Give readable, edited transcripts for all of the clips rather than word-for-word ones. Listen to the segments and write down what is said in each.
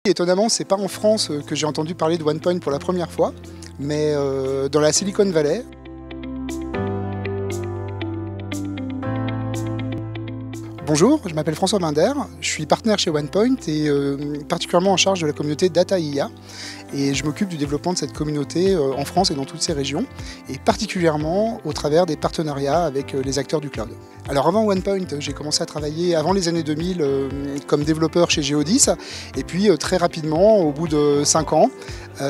Étonnamment, c'est pas en France que j'ai entendu parler de OnePoint pour la première fois, mais dans la Silicon Valley. Bonjour, je m'appelle François Binder, je suis partenaire chez OnePoint et particulièrement en charge de la communauté Data IA. Et je m'occupe du développement de cette communauté en France et dans toutes ces régions, et particulièrement au travers des partenariats avec les acteurs du cloud. Alors avant OnePoint, j'ai commencé à travailler avant les années 2000 comme développeur chez Geodis, et puis très rapidement, au bout de 5 ans,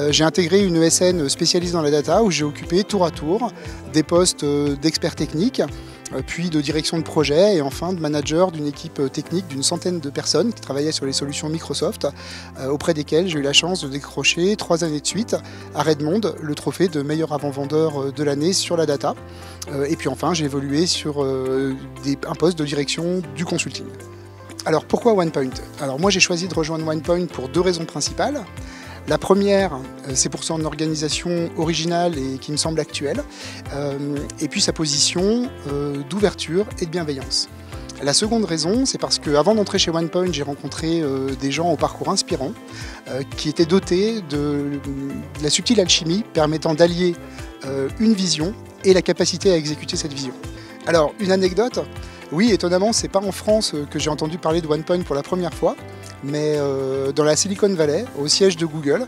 j'ai intégré une ESN spécialisée dans la data où j'ai occupé tour à tour des postes d'expert technique, puis de direction de projet et enfin de manager d'une équipe technique d'une centaine de personnes qui travaillaient sur les solutions Microsoft, auprès desquelles j'ai eu la chance de décrocher 3 années de suite à Redmond le trophée de meilleur avant-vendeur de l'année sur la data. Et puis enfin j'ai évolué sur un poste de direction du consulting. Alors pourquoi OnePoint? Alors moi j'ai choisi de rejoindre OnePoint pour 2 raisons principales. La première, c'est pour son organisation originale et qui me semble actuelle, et puis sa position d'ouverture et de bienveillance. La seconde raison, c'est parce qu'avant d'entrer chez OnePoint, j'ai rencontré des gens au parcours inspirant, qui étaient dotés de la subtile alchimie permettant d'allier une vision et la capacité à exécuter cette vision. Alors, une anecdote, oui, étonnamment, c'est pas en France que j'ai entendu parler de OnePoint pour la première fois, mais dans la Silicon Valley, au siège de Google,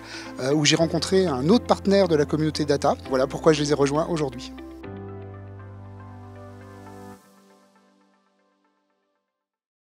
où j'ai rencontré un autre partenaire de la communauté data. Voilà pourquoi je les ai rejoints aujourd'hui.